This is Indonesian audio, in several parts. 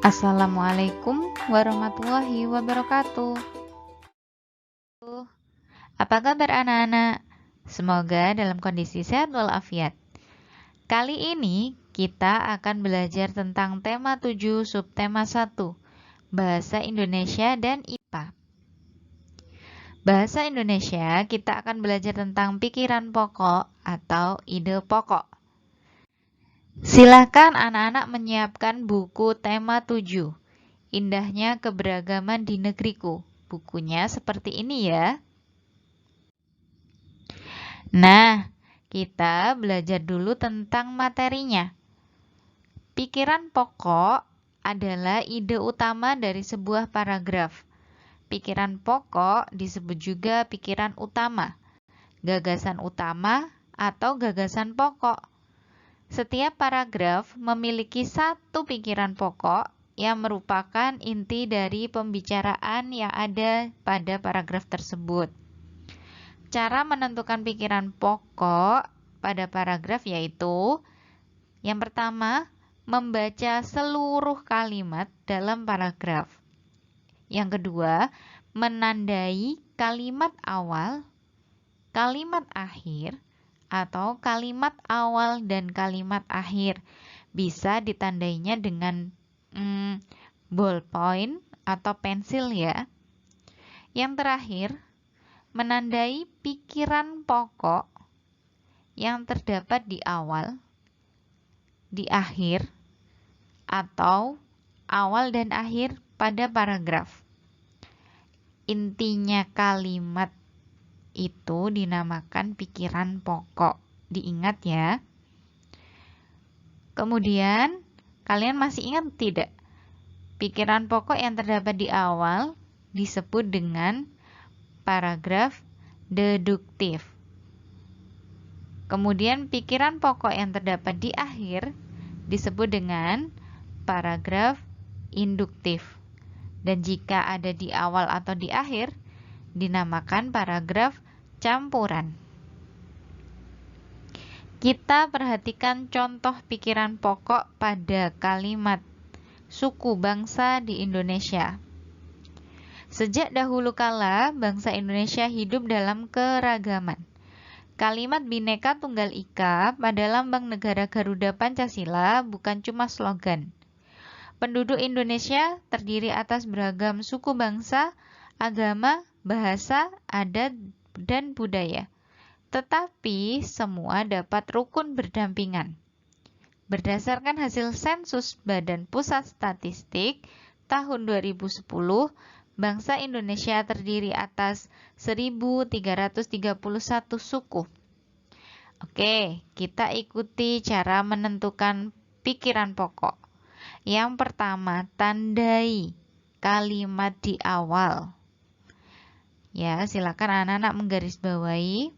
Assalamualaikum warahmatullahi wabarakatuh. Apa kabar anak-anak? Semoga dalam kondisi sehat walafiat. Kali ini kita akan belajar tentang tema 7 subtema 1, Bahasa Indonesia dan IPA. Bahasa Indonesia kita akan belajar tentang pikiran pokok atau ide pokok. Silakan anak-anak menyiapkan buku tema 7. Indahnya keberagaman di negeriku. Bukunya seperti ini ya. Nah, kita belajar dulu tentang materinya. Pikiran pokok adalah ide utama dari sebuah paragraf. Pikiran pokok disebut juga pikiran utama, gagasan utama, atau gagasan pokok. Setiap paragraf memiliki satu pikiran pokok yang merupakan inti dari pembicaraan yang ada pada paragraf tersebut. Cara menentukan pikiran pokok pada paragraf yaitu yang pertama, membaca seluruh kalimat dalam paragraf. Yang kedua, menandai kalimat awal, kalimat akhir, atau kalimat awal dan kalimat akhir. Bisa ditandainya dengan ballpoint atau pensil ya. Yang terakhir, menandai pikiran pokok yang terdapat di awal, di akhir, atau awal dan akhir pada paragraf. Intinya kalimat itu dinamakan pikiran pokok. Diingat ya. Kemudian, kalian masih ingat tidak? Pikiran pokok yang terdapat di awal disebut dengan paragraf deduktif. Kemudian pikiran pokok yang terdapat di akhir disebut dengan paragraf induktif. Dan jika ada di awal atau di akhir, dinamakan paragraf campuran. Kita perhatikan contoh pikiran pokok pada kalimat suku bangsa di Indonesia. Sejak dahulu kala, bangsa Indonesia hidup dalam keragaman. Kalimat Bhinneka Tunggal Ika pada lambang negara Garuda Pancasila bukan cuma slogan. Penduduk Indonesia terdiri atas beragam suku bangsa, agama, bahasa, adat, dan budaya. Tetapi semua dapat rukun berdampingan. Berdasarkan hasil sensus Badan Pusat Statistik tahun 2010, bangsa Indonesia terdiri atas 1.331 suku. Oke, kita ikuti cara menentukan pikiran pokok. Yang pertama, tandai kalimat di awal. Ya, silakan anak-anak menggarisbawahi.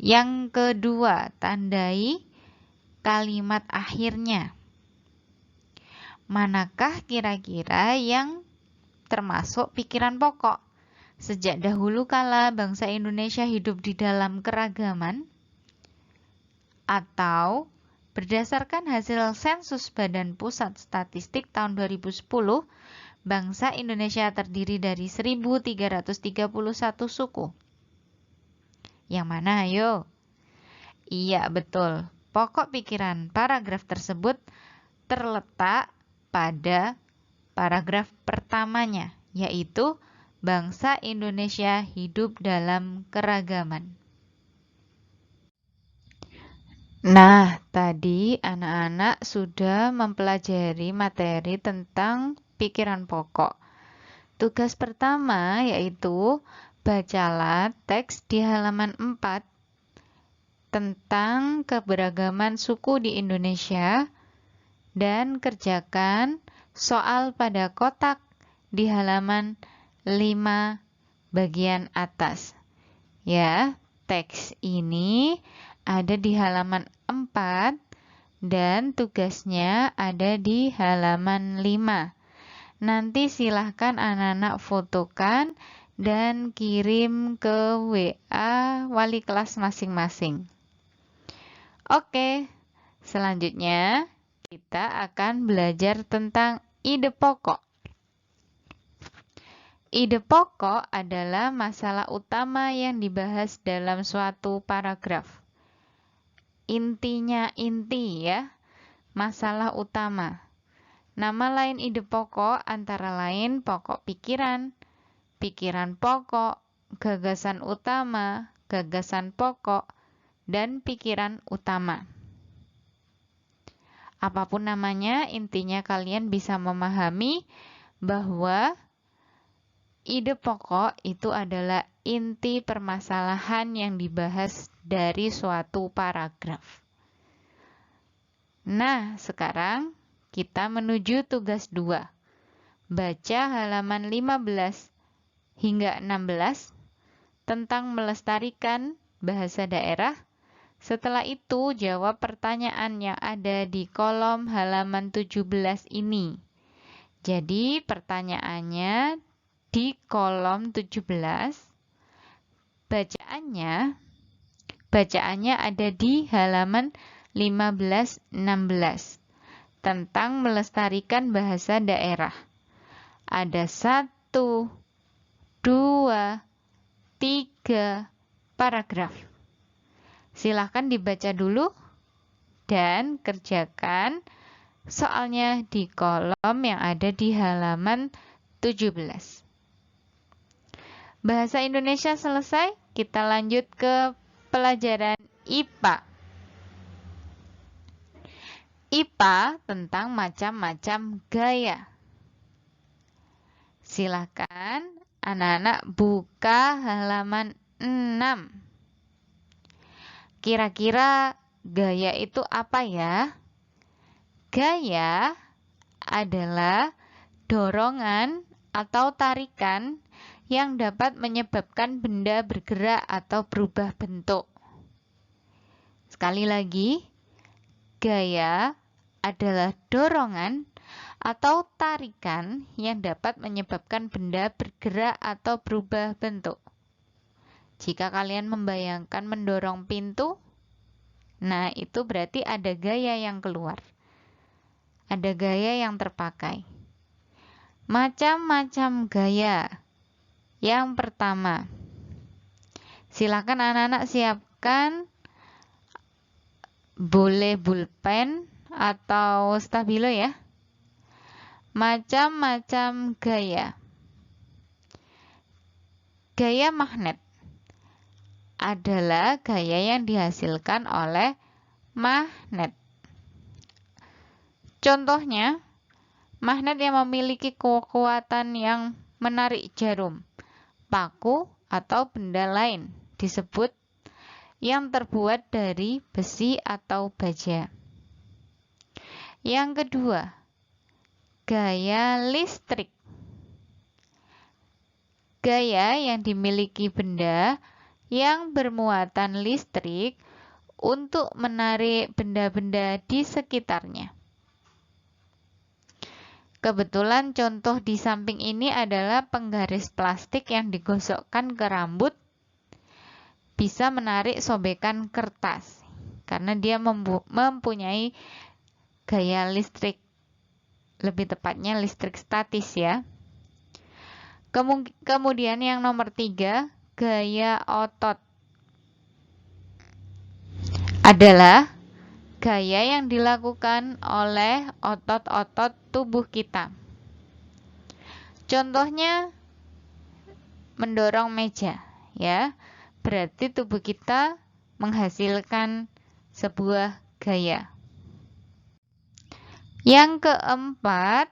Yang kedua, tandai kalimat akhirnya. Manakah kira-kira yang termasuk pikiran pokok? Sejak dahulu kala bangsa Indonesia hidup di dalam keragaman, atau berdasarkan hasil sensus Badan Pusat Statistik tahun 2010, bangsa Indonesia terdiri dari 1.331 suku. Yang mana ayo? Iya, betul. Pokok pikiran paragraf tersebut terletak pada paragraf pertamanya, yaitu bangsa Indonesia hidup dalam keragaman. Nah, tadi anak-anak sudah mempelajari materi tentang pikiran pokok. Tugas pertama yaitu bacalah teks di halaman 4 tentang keberagaman suku di Indonesia dan kerjakan soal pada kotak di halaman 5 bagian atas. Ya, teks ini ada di halaman 4 dan tugasnya ada di halaman 5. Nanti silahkan anak-anak fotokan dan kirim ke WA wali kelas masing-masing. Oke, selanjutnya Kita akan belajar tentang ide pokok. Ide pokok adalah masalah utama yang dibahas dalam suatu paragraf. Intinya inti ya, masalah utama. Nama lain ide pokok antara lain pokok pikiran, pikiran pokok, gagasan utama, gagasan pokok, dan pikiran utama. Apapun namanya, intinya kalian bisa memahami bahwa ide pokok itu adalah inti permasalahan yang dibahas dari suatu paragraf. Nah, sekarang kita menuju tugas 2. Baca halaman 15 hingga 16 tentang melestarikan bahasa daerah. Setelah itu, jawab pertanyaan yang ada di kolom halaman 17 ini. Jadi, pertanyaannya di kolom 17. Bacaannya ada di halaman 15-16 tentang melestarikan bahasa daerah. Ada 1, 2, 3 paragraf. Silahkan dibaca dulu dan kerjakan soalnya di kolom yang ada di halaman 17. Bahasa Indonesia selesai, kita lanjut ke pelajaran IPA. IPA tentang macam-macam gaya. Silahkan anak-anak buka halaman 6. Kira-kira gaya itu apa ya? Gaya adalah dorongan atau tarikan yang dapat menyebabkan benda bergerak atau berubah bentuk. Sekali lagi, gaya adalah dorongan atau tarikan yang dapat menyebabkan benda bergerak atau berubah bentuk. Jika kalian membayangkan mendorong pintu, nah itu berarti ada gaya yang keluar. Ada gaya yang terpakai. Macam-macam gaya. Yang pertama, silakan anak-anak siapkan boleh pulpen atau stabilo ya. Macam-macam gaya. Gaya magnet adalah gaya yang dihasilkan oleh magnet. Contohnya, magnet yang memiliki kekuatan yang menarik jarum, paku, atau benda lain disebut yang terbuat dari besi atau baja. Yang kedua, gaya listrik. Gaya yang dimiliki benda yang bermuatan listrik untuk menarik benda-benda di sekitarnya. Kebetulan contoh di samping ini adalah penggaris plastik yang digosokkan ke rambut bisa menarik sobekan kertas karena dia mempunyai gaya listrik, lebih tepatnya listrik statis ya. Kemudian yang nomor 3, gaya otot adalah gaya yang dilakukan oleh otot-otot tubuh kita. Contohnya mendorong meja, ya. Berarti tubuh kita menghasilkan sebuah gaya. Yang keempat,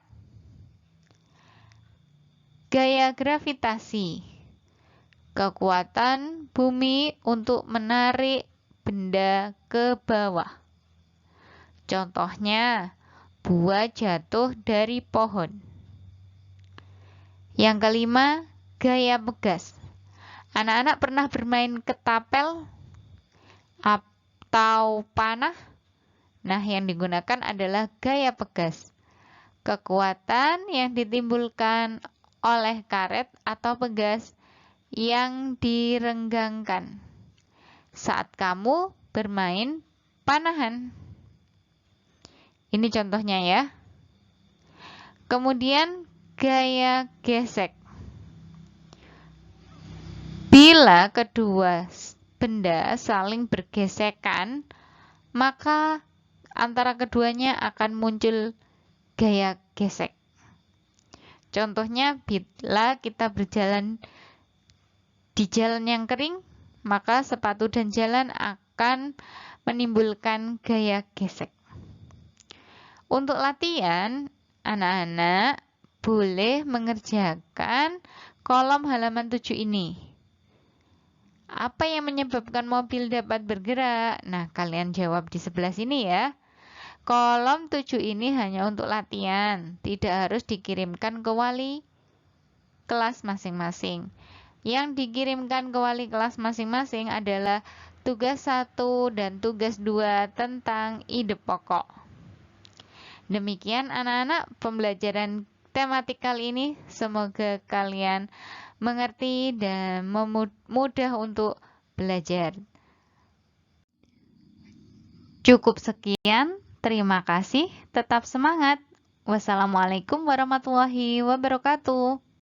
gaya gravitasi. Kekuatan bumi untuk menarik benda ke bawah. Contohnya, buah jatuh dari pohon. Yang kelima, gaya pegas. Anak-anak pernah bermain ketapel atau panah? Nah, yang digunakan adalah gaya pegas. Kekuatan yang ditimbulkan oleh karet atau pegas yang direnggangkan saat kamu bermain panahan. Ini contohnya ya. Kemudian gaya gesek. Bila kedua benda saling bergesekan, maka antara keduanya akan muncul gaya gesek. Contohnya, bila kita berjalan di jalan yang kering, maka sepatu dan jalan akan menimbulkan gaya gesek. Untuk latihan, anak-anak boleh mengerjakan kolom halaman 7 ini. Apa yang menyebabkan mobil dapat bergerak? Nah, kalian jawab di sebelah sini ya. Kolom 7 ini hanya untuk latihan, tidak harus dikirimkan ke wali kelas masing-masing. Yang dikirimkan ke wali kelas masing-masing adalah tugas 1 dan tugas 2 tentang ide pokok. Demikian anak-anak pembelajaran tematik kali ini. Semoga kalian mengerti dan mudah untuk belajar. Cukup sekian, terima kasih, tetap semangat. Wassalamualaikum warahmatullahi wabarakatuh.